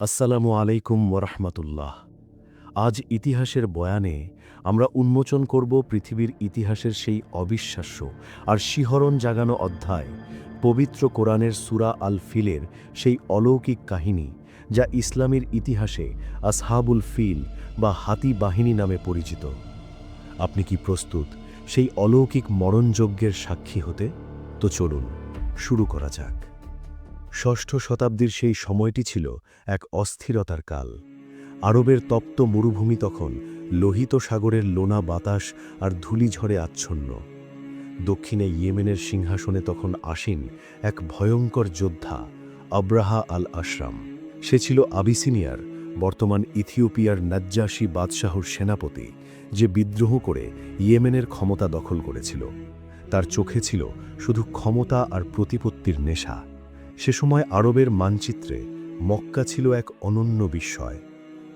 আসসালামু আলাইকুম ওরহমতুল্লাহ। আজ ইতিহাসের বয়ানে আমরা উন্মোচন করব পৃথিবীর ইতিহাসের সেই অবিশ্বাস্য আর শিহরণ জাগানো অধ্যায়, পবিত্র কোরআনের সূরা আল ফিলের সেই অলৌকিক কাহিনী, যা ইসলামের ইতিহাসে আসহাবুল ফিল বা হাতি বাহিনী নামে পরিচিত। আপনি কি প্রস্তুত সেই অলৌকিক মরণযজ্ঞের সাক্ষী হতে? তো চলুন শুরু করা যাক। ষষ্ঠ শতাব্দীর সেই সময়টি ছিল এক অস্থিরতার কাল। আরবের তপ্ত মরুভূমি তখন লোহিত সাগরের লোনা বাতাস আর ধূলিঝড়ে আচ্ছন্ন। দক্ষিণে ইয়েমেনের সিংহাসনে তখন আসীন এক ভয়ঙ্কর যোদ্ধা, আব্রাহা আল আশরাম। সে ছিল আবিসিনিয়ার, বর্তমান ইথিওপিয়ার নাজ্জাশী বাদশাহর সেনাপতি, যে বিদ্রোহ করে ইয়েমেনের ক্ষমতা দখল করেছিল। তার চোখে ছিল শুধু ক্ষমতা আর প্রতিপত্তির নেশা। সে সময় আরবের মানচিত্রে মক্কা ছিল এক অনন্য বিস্ময়।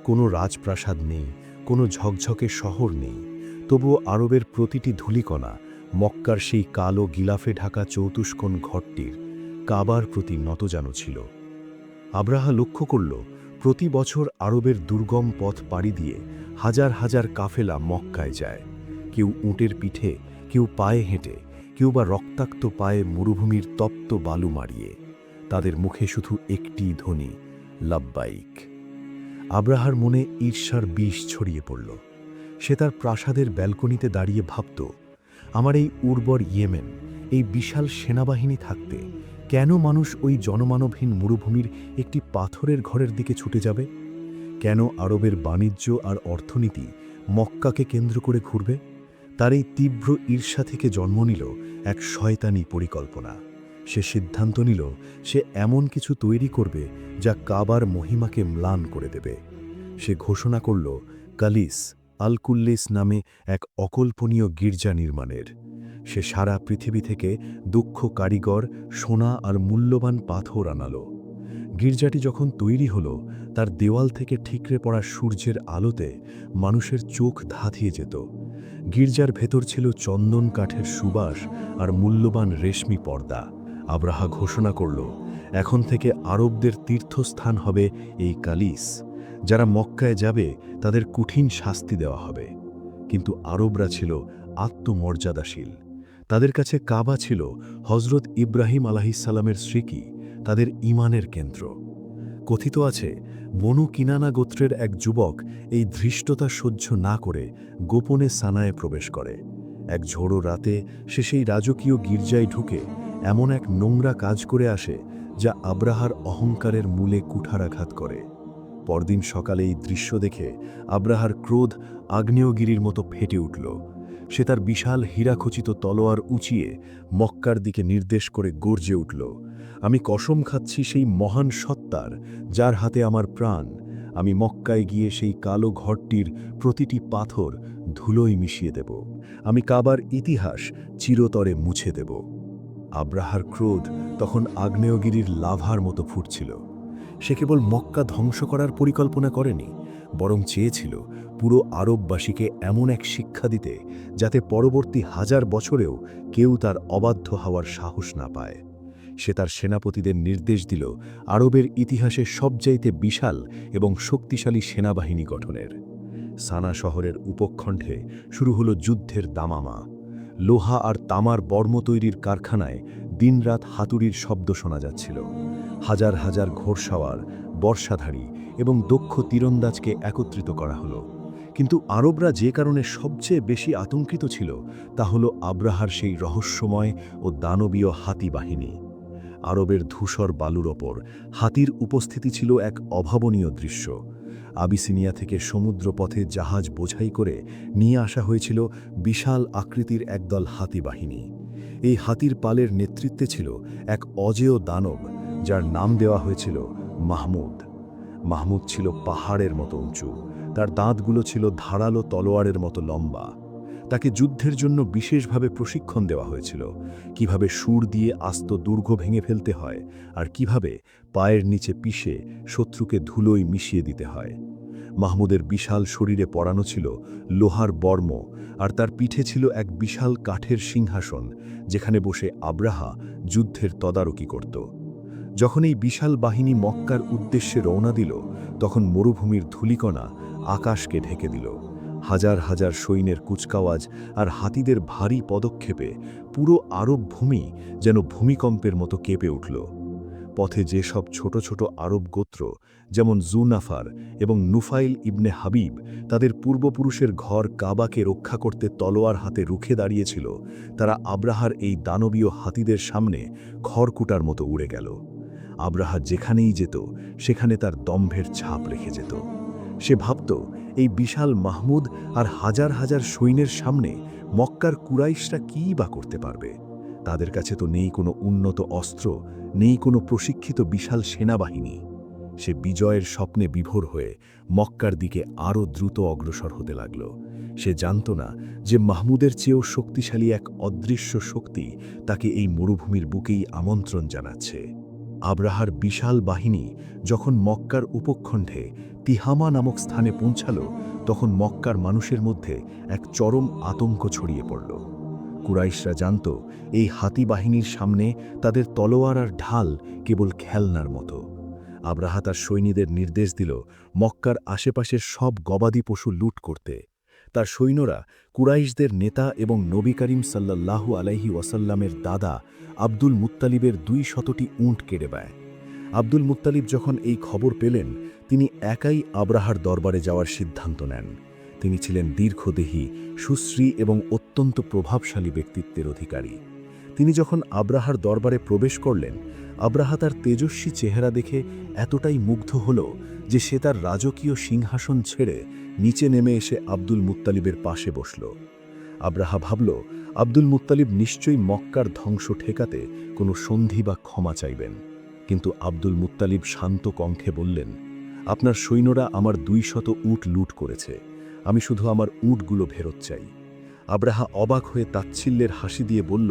কোনো রাজপ্রাসাদ নেই, কোনো ঝকঝকে শহর নেই, তবুও আরবের প্রতিটি ধূলিকণা মক্কার সেই কালো গিলাফে ঢাকা চৌতুষ্কোণ ঘরটির কাবার প্রতি নতজানু ছিল। আব্রাহা লক্ষ্য করল, প্রতি বছর আরবের দুর্গম পথ পাড়ি দিয়ে হাজার হাজার কাফেলা মক্কায় যায়। কেউ উটের পিঠে, কেউ পায়ে হেঁটে, কেউ বা রক্তাক্ত পায়ে মরুভূমির তপ্ত বালু মারিয়ে। তাদের মুখে শুধু একটি ধ্বনি, লাব্বাইক। আব্রাহার মনে ঈর্ষার বিষ ছড়িয়ে পড়ল। সে তার প্রাসাদের ব্যালকনিতে দাঁড়িয়ে ভাবত, আমার এই উর্বর ইয়েমেন, এই বিশাল সেনাবাহিনী থাকতে কেন মানুষ ওই জনমানবহীন মরুভূমির একটি পাথরের ঘরের দিকে ছুটে যাবে? কেন আরবের বাণিজ্য আর অর্থনীতি মক্কাকে কেন্দ্র করে ঘুরবে? তার এই তীব্র ঈর্ষা থেকে জন্ম নিল এক শয়তানি পরিকল্পনা। সে সিদ্ধান্ত নিল, সে এমন কিছু তৈরি করবে যা কাবার মহিমাকে ম্লান করে দেবে। সে ঘোষণা করল কালিস আল-কুল্লিস নামে এক অকল্পনীয় গির্জা নির্মাণের। সে সারা পৃথিবী থেকে দক্ষ কারিগর, সোনা আর মূল্যবান পাথর আনালো। গির্জাটি যখন তৈরি হল, তার দেওয়াল থেকে ঠিকরে পড়া সূর্যের আলোতে মানুষের চোখ ধাঁধিয়ে যেত। গির্জার ভেতর ছিল চন্দন কাঠের সুবাস আর মূল্যবান রেশমি পর্দা। আব্রাহা ঘোষণা করল, এখন থেকে আরবদের তীর্থস্থান হবে এই কালিস। যারা মক্কায় যাবে তাদের কঠিন শাস্তি দেওয়া হবে। কিন্তু আরবরা ছিল আত্মমর্যাদাশীল। তাদের কাছে কাবা ছিল হজরত ইব্রাহিম আলাহিসাল্লামের স্মৃতি, তাদের ঈমানের কেন্দ্র। কথিত আছে, বনু কিনানা গোত্রের এক যুবক এই ধৃষ্টতা সহ্য না করে গোপনে সানায় প্রবেশ করে। এক ঝোড়ো রাতে সে সেই রাজকীয় গির্জায় ঢুকে এমন এক নোংরা কাজ করে আসে, যা আব্রাহার অহংকারের মূলে কুঠারাঘাত করে। পরদিন সকালে এই দৃশ্য দেখে আব্রাহার ক্রোধ আগ্নেয়গিরির মতো ফেটে উঠল। সে তার বিশাল হীরাখচিত তলোয়ার উঁচিয়ে মক্কার দিকে নির্দেশ করে গর্জে উঠল, আমি কসম খাচ্ছি সেই মহান সত্তার, যার হাতে আমার প্রাণ, আমি মক্কায় গিয়ে সেই কালো ঘরটির প্রতিটি পাথর ধুলোয় মিশিয়ে দেব। আমি কাবার ইতিহাস চিরতরে মুছে দেব। আব্রাহার ক্রোধ তখন আগ্নেয়গিরির লাভার মতো ফুটছিল। সে কেবল মক্কা ধ্বংস করার পরিকল্পনা করেনি, বরং চেয়েছিল পুরো আরববাসীকে এমন এক শিক্ষা দিতে, যাতে পরবর্তী হাজার বছরেও কেউ তার অবাধ্য হওয়ার সাহস না পায়। সে তার সেনাপতিদের নির্দেশ দিল আরবের ইতিহাসে সবচাইতে বিশাল এবং শক্তিশালী সেনাবাহিনী গঠনের। সানা শহরের উপকণ্ঠে শুরু হলো যুদ্ধের দামামা। লোহা আর তামার বর্ম তৈরির কারখানায় দিনরাত হাতুড়ির শব্দ শোনা যাচ্ছিল। হাজার হাজার ঘোড়সাওয়ার, বর্ষাধারী এবং দক্ষ তীরন্দাজকে একত্রিত করা হলো। কিন্তু আরবরা যে কারণে সবচেয়ে বেশি আতঙ্কিত ছিল, তা হল আব্রাহার সেই রহস্যময় ও দানবীয় হাতি বাহিনী। আরবের ধূসর বালুর ওপর হাতির উপস্থিতি ছিল এক অভাবনীয় দৃশ্য। আবিসিনিয়া থেকে সমুদ্রপথে জাহাজ বোঝাই করে নিয়ে আসা হয়েছিল বিশাল আকৃতির একদল হাতি বাহিনী। এই হাতির পালের নেতৃত্বে ছিল এক অজেয় দানব, যার নাম দেওয়া হয়েছিল মাহমুদ। মাহমুদ ছিল পাহাড়ের মতো উঁচু, তার দাঁতগুলো ছিল ধারালো তলোয়ারের মতো লম্বা। তাকে যুদ্ধের জন্য বিশেষভাবে প্রশিক্ষণ দেওয়া হয়েছিল, কিভাবে সুর দিয়ে আস্ত দুর্গ ভেঙে ফেলতে হয় আর কিভাবে পায়ের নিচে পিষে শত্রুকে ধুলোয় মিশিয়ে দিতে হয়। মাহমুদের বিশাল শরীরে পরানো ছিল লোহার বর্ম, আর তার পিঠে ছিল এক বিশাল কাঠের সিংহাসন, যেখানে বসে আব্রাহা যুদ্ধের তদারকি করত। যখন এই বিশাল বাহিনী মক্কার উদ্দেশ্যে রওনা দিল, তখন মরুভূমির ধূলিকণা আকাশকে ঢেকে দিল। হাজার হাজার সৈন্যের কুচকাওয়াজ আর হাতিদের ভারী পদক্ষেপে পুরো আরব ভূমি যেন ভূমিকম্পের মতো কেঁপে উঠল। পথে যেসব ছোট ছোট আরব গোত্র, যেমন জুনাফার এবং নুফাইল ইবনে হাবিব, তাদের পূর্বপুরুষের ঘর কাবাকে রক্ষা করতে তলোয়ার হাতে রুখে দাঁড়িয়েছিল, তারা আব্রাহার এই দানবীয় হাতিদের সামনে খড়কুটার মতো উড়ে গেল। আব্রাহা যেখানেই যেত সেখানে তার দম্ভের ছাপ রেখে যেত। সে ভাবত, এই বিশাল মাহমুদ আর হাজার হাজার সৈন্যের সামনে মক্কার কুরাইশরা কীই বা করতে পারবে? তাদের কাছে তো নেই কোনো উন্নত অস্ত্র, নেই কোনো প্রশিক্ষিত বিশাল সেনাবাহিনী। সে বিজয়ের স্বপ্নে বিভোর হয়ে মক্কার দিকে আরও দ্রুত অগ্রসর হতে লাগল। সে জানত না যে মাহমুদের চেয়েও শক্তিশালী এক অদৃশ্য শক্তি তাকে এই মরুভূমির বুকেই আমন্ত্রণ জানাচ্ছে। আব্রাহার বিশাল বাহিনী যখন মক্কার উপকণ্ঠে তিহামা নামক স্থানে পৌঁছাল, তখন মক্কার মানুষের মধ্যে এক চরম আতঙ্ক ছড়িয়ে পড়ল। কুরাইশরা জানত, এই হাতি বাহিনীর সামনে তাদের তলোয়ার আর ঢাল কেবল খেলনার মতো। আব্রাহা তার সৈন্যদের নির্দেশ দিল মক্কার আশেপাশের সব গবাদি পশু লুট করতে। তার সৈন্যরা কুরাইশদের নেতা এবং নবী করিম সাল্লাল্লাহু আলাইহি ওয়াসাল্লামের দাদা আব্দুল মুত্তালিবের 200টি উঁট কেড়ে নেয়। আব্দুল মুত্তালিব যখন এই খবর পেলেন, তিনি একাই আব্রাহার দরবারে যাওয়ার সিদ্ধান্ত নেন। তিনি ছিলেন দীর্ঘদেহী, সুশ্রী এবং অত্যন্ত প্রভাবশালী ব্যক্তিত্বের অধিকারী। তিনি যখন আব্রাহার দরবারে প্রবেশ করলেন, আব্রাহা তার তেজস্বী চেহারা দেখে এতটাই মুগ্ধ হল যে সে তার রাজকীয় সিংহাসন ছেড়ে নিচে নেমে এসে আব্দুল মুত্তালিবের পাশে বসল। আব্রাহা ভাবল, আব্দুল মুত্তালিব নিশ্চয়ই মক্কার ধ্বংস ঠেকাতে কোনো সন্ধি বা ক্ষমা চাইবেন। কিন্তু আব্দুল মুত্তালিব শান্ত কণ্ঠে বললেন, আপনার সৈন্যরা আমার 200 উট লুট করেছে, আমি শুধু আমার উটগুলো ফেরত চাই। আব্রাহা অবাক হয়ে তাচ্ছিল্যের হাসি দিয়ে বলল,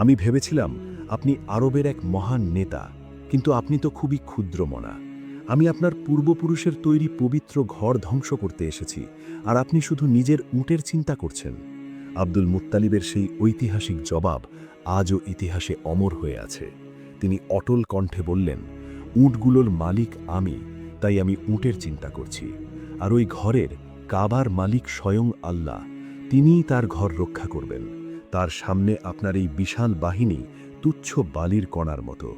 আমি ভেবেছিলাম আপনি আরবের এক মহান নেতা, কিন্তু আপনি তো খুবই ক্ষুদ্রমনা। আমি আপনার পূর্বপুরুষের তৈরি পবিত্র ঘর ধ্বংস করতে এসেছি, আর আপনি শুধু নিজের উটের চিন্তা করছেন। আব্দুল মুত্তালিবের সেই ঐতিহাসিক জবাব আজও ইতিহাসে অমর হয়ে আছে। তিনি অটল কণ্ঠে বললেন, উটগুলোর মালিক আমি, তাই আমি উটের চিন্তা করছি। আর ওই ঘরের, কাবার মালিক স্বয়ং আল্লাহ, তিনিই তার ঘর রক্ষা করবেন। তার সামনে আপনার এই বিশাল বাহিনী তুচ্ছ বালির কণার মতো।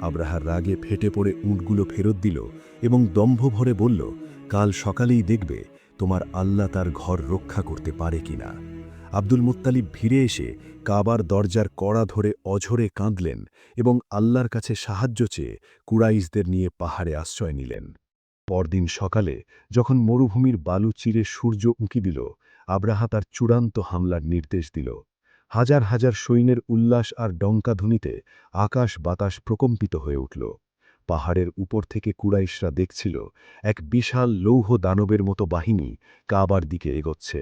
আব্রাহার রাগে ফেটে পড়ে উটগুলো ফেরত দিল এবং দম্ভ ভরে বলল, কাল সকালেই দেখবে তোমার আল্লাহ তার ঘর রক্ষা করতে পারে কিনা। আব্দুল মুত্তালিব ফিরে এসে কাবার দরজার কড়া ধরে অঝরে কাঁদলেন এবং আল্লাহর কাছে সাহায্য চেয়ে কুরাইশদের নিয়ে পাহাড়ে আশ্রয় নিলেন। পরদিন সকালে যখন মরুভূমির বালু চিরে সূর্য উঁকি দিল, আব্রাহা তার চূড়ান্ত হামলার নির্দেশ দিল। হাজার হাজার সৈন্যের উল্লাস আর ডঙ্কাধ্বনিতে আকাশ বাতাস প্রকম্পিত হয়ে উঠল। পাহাড়ের উপর থেকে কুরাইশরা দেখছিল এক বিশাল লৌহ দানবের মতো বাহিনী কাবার দিকে এগোচ্ছে।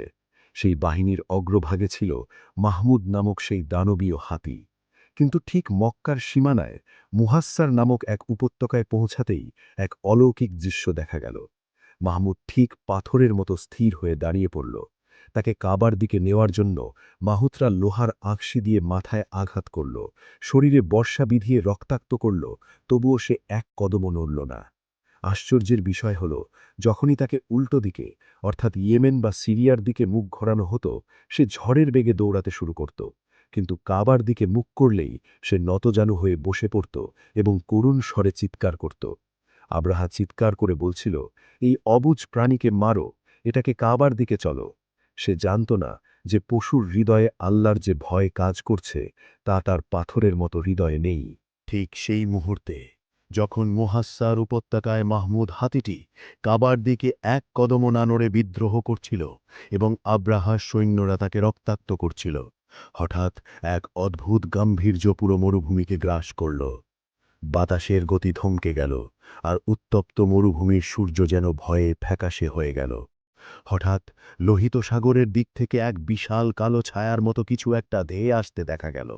সেই বাহিনীর অগ্রভাগে ছিল মাহমুদ নামক সেই দানবীয় হাতি। কিন্তু ঠিক মক্কার সীমানায় মুহাস্সার নামক এক উপত্যকায় পৌঁছাতেই এক অলৌকিক দৃশ্য দেখা গেল। মাহমুদ ঠিক পাথরের মতো স্থির হয়ে দাঁড়িয়ে পড়ল। তাকে কাবার দিকে নেওয়ার জন্য মাহুতরা লোহার আঁকশি দিয়ে মাথায় আঘাত করল, শরীরে বর্ষা বিধিয়ে রক্তাক্ত করল, তবুও সে এক কদমও নড়ল না। আশ্চর্যের বিষয় হল, যখনই তাকে উল্টো দিকে অর্থাৎ ইয়েমেন বা সিরিয়ার দিকে মুখ ঘোরানো হতো, সে ঝড়ের বেগে দৌড়াতে শুরু করত। কিন্তু কাবার দিকে মুখ করলেই সে নতজানু হয়ে বসে পড়ত এবং করুণ স্বরে চিৎকার করত। আব্রাহা চিৎকার করে বলছিল, এই অবুঝ প্রাণীকে মারো, এটাকে কাবার দিকে চলো। সে জানত না যে পশুর হৃদয়ে আল্লাহর যে ভয় কাজ করছে তা তার পাথরের মতো হৃদয়ে নেই। ঠিক সেই মুহূর্তে যখন মুহাস্সার উপত্যকায় মাহমুদ হাতিটি কাবার দিকে এক কদমও না নড়ে বিদ্রোহ করছিল এবং আব্রাহার সৈন্যরা তাকে রক্তাক্ত করছিল, হঠাৎ এক অদ্ভুত গাম্ভীর্য পুরো মরুভূমিকে গ্রাস করল। বাতাসের গতি থমকে গেল, আর উত্তপ্ত মরুভূমির সূর্য যেন ভয়ে ফ্যাকাশে হয়ে গেল। হঠাৎ লোহিত সাগরের দিক থেকে এক বিশাল কালো ছায়ার মতো কিছু একটা ধেয়ে আসতে দেখা গেল।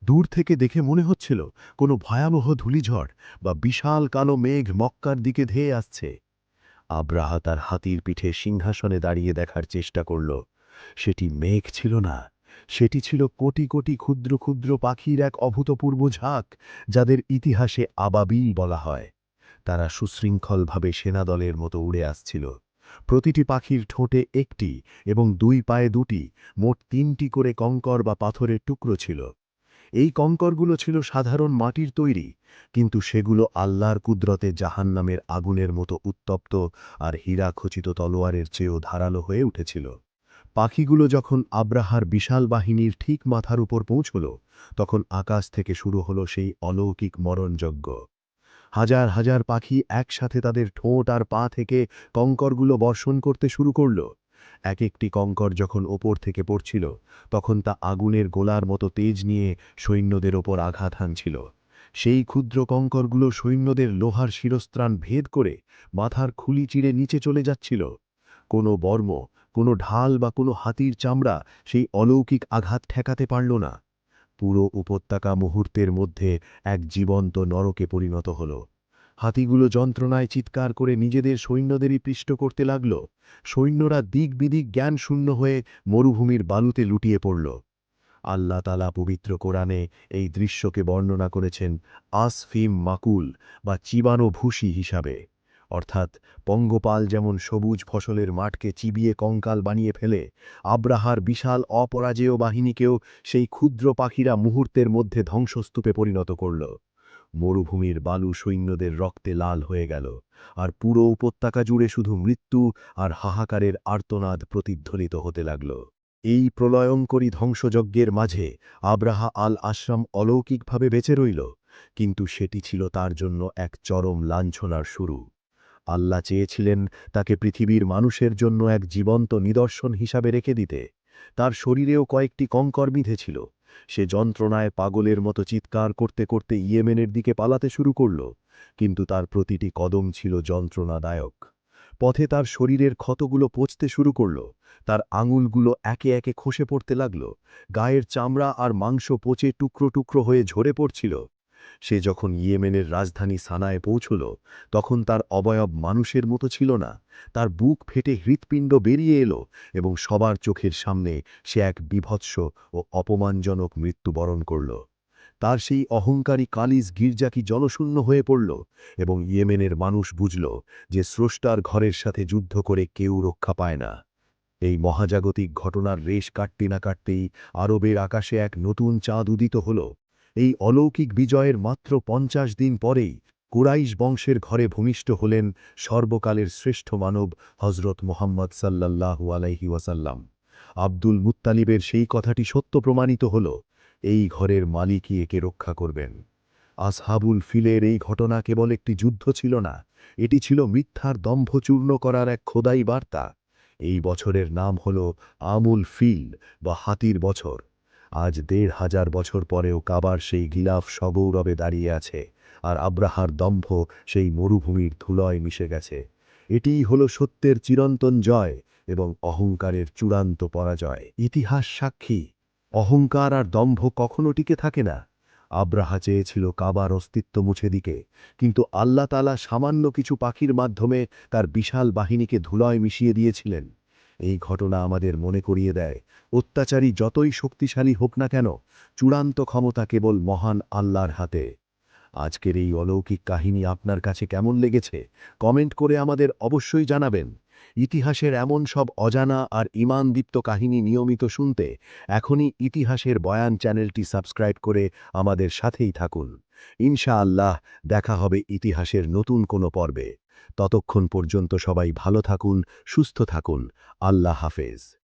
দূর থেকে দেখে মনে হচ্ছিল কোনো ভয়াবহ ধূলিঝড় বা বিশাল কালো মেঘ মক্কার দিকে ধেয়ে আসছে। আব্রাহা তার হাতির পিঠে সিংহাসনে দাঁড়িয়ে দেখার চেষ্টা করল। সেটি মেঘ ছিল না, সেটি ছিল কোটি কোটি ক্ষুদ্র ক্ষুদ্র পাখির এক অভূতপূর্ব ঝাঁক, যাদের ইতিহাসে আবাবিল বলা হয়। তারা সুশৃঙ্খলভাবে সেনাদলের মতো উড়ে আসছিল। প্রতিটি পাখির ঠোঁটে একটি এবং দুই পায়ে দুটি, মোট ৩টি করে কঙ্কর বা পাথরের টুকরো ছিল। এই কঙ্করগুলো ছিল সাধারণ মাটির তৈরি, কিন্তু সেগুলো আল্লাহর কুদরতে জাহান্নামের আগুনের মতো উত্তপ্ত আর হীরা খচিত তলোয়ারের চেয়েও ধারালো হয়ে উঠেছিল। পাখিগুলো যখন আব্রাহার বিশাল বাহিনীর ঠিক মাথার উপর পৌঁছল, তখন আকাশ থেকে শুরু হলো সেই অলৌকিক মরণযজ্ঞ। হাজার হাজার পাখি একসাথে তাদের ঠোঁট আর পা থেকে কঙ্করগুলো বর্ষণ করতে শুরু করল। এক একটি কঙ্কর যখন ওপর থেকে পড়ছিল, তখন তা আগুনের গোলার মতো তেজ নিয়ে সৈন্যদের ওপর আঘাত হানছিল। সেই ক্ষুদ্র কঙ্করগুলো সৈন্যদের লোহার শিরস্ত্রাণ ভেদ করে মাথার খুলি চিরে নিচে চলে যাচ্ছিল। কোনো বর্ম, কোনো ঢাল বা কোনো হাতির চামড়া সেই অলৌকিক আঘাত ঠেকাতে পারল না। পুরো উপত্যকা মুহূর্তের মধ্যে এক জীবন্ত নরকে পরিণত হল। হাতিগুলো যন্ত্রণায় চিৎকার করে নিজেদের সৈন্যদেরই পিষ্ট করতে লাগল। সৈন্যরা দিক বিদিক জ্ঞান শূন্য হয়ে মরুভূমির বালুতে লুটিয়ে পড়ল। আল্লাহ তাআলা পবিত্র কোরআনে এই দৃশ্যকে বর্ণনা করেছেন আসফিম মাকুল বা চিবানো ভুসি হিসাবে। অর্থাৎ পঙ্গপাল যেমন সবুজ ফসলের মাঠকে চিবিয়ে কঙ্কাল বানিয়ে ফেলে, আব্রাহার বিশাল অপরাজেয় বাহিনীকেও সেই ক্ষুদ্র পাখিরা মুহূর্তের মধ্যে ধ্বংসস্তূপে পরিণত করল। মরুভূমির বালু সৈন্যদের রক্তে লাল হয়ে গেল, আর পুরো উপত্যকা জুড়ে শুধু মৃত্যু আর হাহাকারের আর্তনাদ প্রতিধ্বনিত হতে লাগল। এই প্রলয়ঙ্করী ধ্বংসযজ্ঞের মাঝে আব্রাহা আল আশরাম অলৌকিকভাবে বেঁচে রইল, কিন্তু সেটি ছিল তার জন্য এক চরম লাঞ্ছনার শুরু। আল্লাহ চেয়েছিলেন তাকে পৃথিবীর মানুষের জন্য এক জীবন্ত নিদর্শন হিসাবে রেখে দিতে। তার শরীরেও কয়েকটি কঙ্কর বিঁধেছিল। সে যন্ত্রণায় পাগলের মতো চিৎকার করতে করতে ইয়েমেনের দিকে পালাতে শুরু করল, কিন্তু তার প্রতিটি কদম ছিল যন্ত্রণাদায়ক। পথে তার শরীরের ক্ষতগুলো পচতে শুরু করল, তার আঙুলগুলো একে একে খসে পড়তে লাগল, গায়ের চামড়া আর মাংস পচে টুকরো টুকরো হয়ে ঝরে পড়ছিল। সে যখন ইয়েমেনের রাজধানী সানায় পৌঁছল, তখন তার অবয়ব মানুষের মতো ছিল না। তার বুক ফেটে হৃৎপিণ্ড বেরিয়ে এলো এবং সবার চোখের সামনে সে এক বীভৎস ও অপমানজনক মৃত্যুবরণ করল। তার সেই অহংকারী কালিজ গির্জা কি জনশূন্য হয়ে পড়ল, এবং ইয়েমেনের মানুষ বুঝল যে স্রষ্টার ঘরের সাথে যুদ্ধ করে কেউ রক্ষা পায় না। এই মহাজাগতিক ঘটনার রেশ কাটতে না কাটতেই আরবের আকাশে এক নতুন চাঁদ উদিত হল। এই অলৌকিক বিজয়ের মাত্র ৫০ দিন পরেই কুরাইশ বংশের ঘরে ভূমিষ্ঠ হলেন সর্বকালের শ্রেষ্ঠ মানব হজরত মুহাম্মদ সাল্লাল্লাহু আলাইহি ওয়াসাল্লাম। আব্দুল মুত্তালিবের সেই কথাটি সত্য প্রমাণিত হল, এই ঘরের মালিকই একে রক্ষা করবেন। আসহাবুল ফিলের এই ঘটনা কেবল একটি যুদ্ধ ছিল না, এটি ছিল মিথ্যার দম্ভ চূর্ণ করার এক খোদাই বার্তা। এই বছরের নাম হল আমুল ফিল বা হাতির বছর। আজ ১৫০০ বছর পরেও কাবার সেই গিলাফ সগৌরবে দাঁড়িয়ে আছে, আর আব্রাহার দম্ভ সেই মরুভূমির ধুলোয় মিশে গেছে। এটিই হল সত্যের চিরন্তন জয় এবং অহংকারের চূড়ান্ত পরাজয়। ইতিহাস সাক্ষী, অহংকার আর দম্ভ কখনো টিকে থাকে না। আব্রাহা চেয়েছিল কাবার অস্তিত্ব মুছে দিকে, কিন্তু আল্লাহ তাআলা সামান্য কিছু পাখির মাধ্যমে তার বিশাল বাহিনীকে ধুলোয় মিশিয়ে দিয়েছিলেন। এই ঘটনা আমাদের মনে করিয়ে দেয়, অত্যাচারী যতই শক্তিশালী হোক না কেন, চূড়ান্ত ক্ষমতা কেবল মহান আল্লাহর হাতে। আজকের এই অলৌকিক কাহিনী আপনার কাছে কেমন লেগেছে কমেন্ট করে আমাদের অবশ্যই জানাবেন। ইতিহাসের এমন সব অজানা আর ঈমানদীপ্ত কাহিনী নিয়মিত শুনতে এখনই ইতিহাসের বয়ান চ্যানেলটি সাবস্ক্রাইব করে আমাদের সাথেই থাকুন। ইনশাআল্লাহ দেখা হবে ইতিহাসের নতুন কোনো পর্বে। ততক্ষণ পর্যন্ত সবাই ভালো থাকুন, সুস্থ থাকুন। আল্লাহ হাফেজ।